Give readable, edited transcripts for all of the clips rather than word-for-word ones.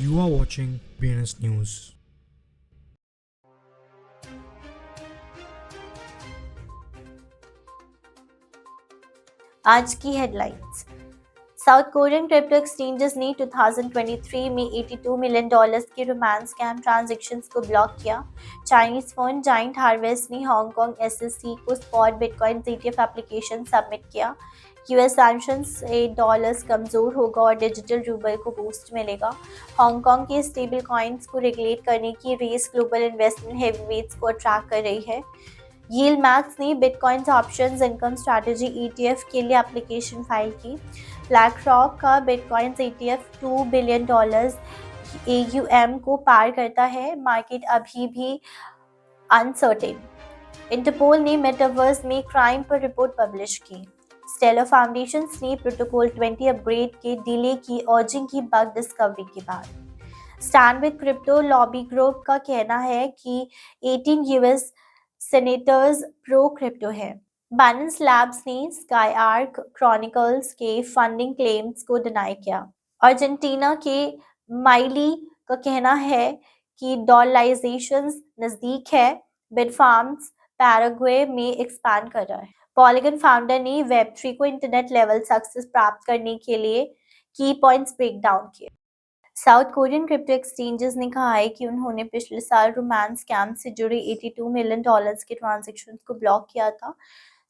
You are watching BNS News. आज की headlines. South Korean crypto exchanges ने 2023 में $82 मिलियन के रोमांस स्कैम ट्रांजैक्शंस को ब्लॉक किया। चाइनीज फंड जाइंट हार्वेस्ट ने हांगकांग एसएससी को spot bitcoin ETF application submit किया। यूएस सैंक्शंस से डॉलर्स कमजोर होगा और डिजिटल रूबल को बूस्ट मिलेगा। हांगकांग के स्टेबल कॉइन्स को रेगुलेट करने की रेस ग्लोबल इन्वेस्टमेंट हेवीवेट्स को अट्रैक्ट कर रही है। यील्ड मैक्स ने bitcoin options income strategy ETF के लिए एप्लीकेशन फाइल की। ब्लैक रॉक का बिटकॉइन ETF $2 बिलियन AUM को पार करता है। मार्केट अभी भी अनसर्टेन। इंटरपोल ने मेटावर्स में क्राइम पर रिपोर्ट पब्लिश की। स्टेलर फाउंडेशन ने प्रोटोकॉल 20 अपग्रेड के डिले की अर्जिंग की बग डिस्कवरी के बाद। Stand with crypto lobby group का कहना है कि 18 यूएस सेनेटर्स प्रो क्रिप्टो है। बाइनेंस लैब्स ने स्काई आर्क क्रॉनिकल्स के फंडिंग क्लेम्स को डिनाई किया। अर्जेंटीना के माइली का कहना है कि डॉलराइजेशन नजदीक है। बिटफार्म्स पैराग्वे में एक्सपैंड कर रहा है। पॉलीगन फाउंडर ने वेब3 को इंटरनेट लेवल सक्सेस प्राप्त करने के लिए की पॉइंट्स ब्रेक डाउन किए। साउथ कोरियन क्रिप्टो एक्सचेंजेस ने कहा है कि उन्होंने पिछले साल रोमांस स्कैम से जुड़े $82 मिलियन के ट्रांजैक्शंस को ब्लॉक किया था।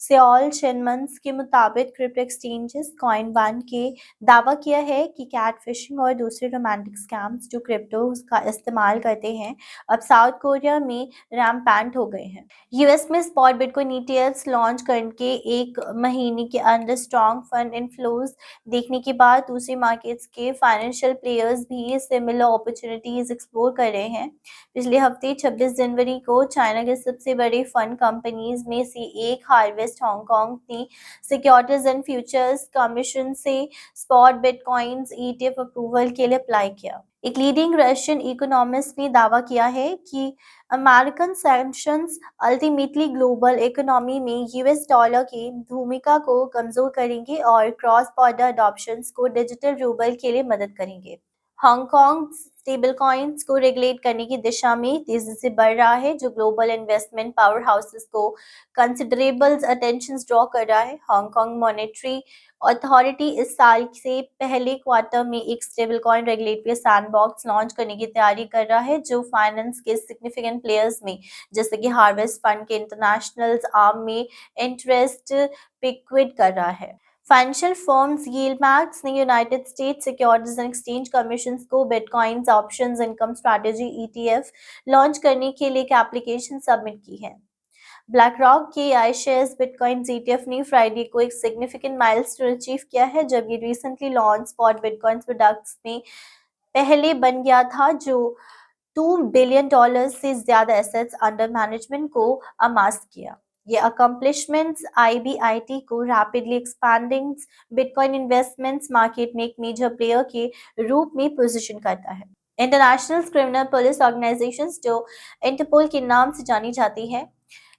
सियोल शिनमन्स के मुताबिक क्रिप्टो एक्सचेंजेस कॉइन वन के दावा किया है कि कैट फिशिंग और दूसरे रोमांटिक स्कैम्स जो क्रिप्टो का इस्तेमाल करते हैं अब साउथ कोरिया में रैम्पेंट हो गए हैं। यूएस में स्पॉट बिटकॉइन ETFs लॉन्च करके एक महीने के अंदर स्ट्रॉन्ग फंड इनफ्लोज देखने के बाद दूसरी मार्केट्स के फाइनेंशियल प्लेयर्स भी सिमिलर अपॉर्चुनिटीज एक्सप्लोर कर रहे हैं। पिछले हफ्ते 26 जनवरी को चाइना के सबसे बड़े फंड कंपनीज में से एक हार्वेस्ट हांगकांग ने सिक्योरिटीज एंड फ्यूचर्स कमीशन से स्पॉट बिटकॉइंस ETF अप्रूवल के लिए अप्लाई किया। एक लीडिंग रशियन इकोनॉमिस्ट ने दावा किया है कि American sanctions ultimately global economy में यूएस डॉलर की भूमिका को कमजोर करेंगे और क्रॉस बॉर्डर अडॉप्शंस को डिजिटल रूबल के लिए मदद करेंगे। हांगकांग स्टेबल कॉइन्स को रेगुलेट करने की दिशा में तेजी से बढ़ रहा है, जो ग्लोबल इन्वेस्टमेंट पावर हाउसेस को कंसिडरेबल अटेंशन ड्रॉ कर रहा है। हांगकांग मॉनेटरी अथॉरिटी इस साल से पहले क्वार्टर में एक stable coin regulatory sandbox launch करने की तैयारी कर रहा है, जो फाइनेंस के सिग्निफिकेंट प्लेयर्स में जैसे कि हार्वेस्ट फंड के इंटरनेशनल आर्म में इंटरेस्ट पिक्विड कर रहा है। फाइनेंशियल फर्म्स यील्ड मैक्स ने United States Securities and Exchange Commission को bitcoins options income strategy ETF launch करने के लिए एक एप्लीकेशन सबमिट की है। ब्लैक रॉक के iShares बिटकॉइन ETF ने फ्राइडे को एक सिग्निफिकेंट माइलस्टोन अचीव किया है, जब ये recently launch spot bitcoin products में पहले बन गया था जो $2 बिलियन से ज्यादा एसेट्स अंडर मैनेजमेंट को अमास किया। ये अकम्पलिशमेंट्स IBIT को rapidly expanding bitcoin investments market में एक मेजर प्लेयर के रूप में पोजीशन करता है। इंटरनेशनल क्रिमिनल पुलिस ऑर्गेनाइजेशंस, जो इंटरपोल के नाम से जानी जाती है,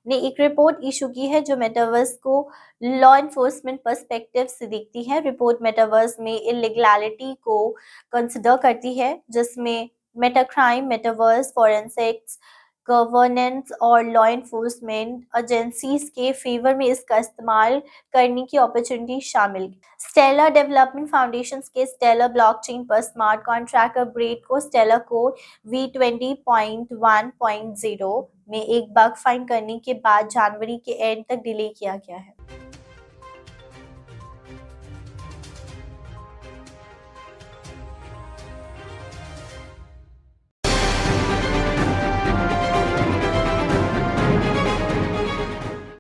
ने एक रिपोर्ट इशू की है जो मेटावर्स को लॉ एनफोर्समेंट पर्सपेक्टिव से देखती है। रिपोर्ट मेटावर्स में इलीगैलिटी को कंसिडर करती है, जिसमें Meta crime, metaverse forensics, governance और लॉ एनफोर्समेंट एजेंसीज के फेवर में इसका इस्तेमाल करने की अपॉर्चुनिटी शामिल। स्टेलर डेवलपमेंट फाउंडेशन के स्टेलर ब्लॉकचेन पर स्मार्ट कॉन्ट्रैक्ट अपग्रेड को स्टेलर कोड V20.1.0 में एक बग फाइंड करने के बाद जनवरी के एंड तक डिले किया गया है।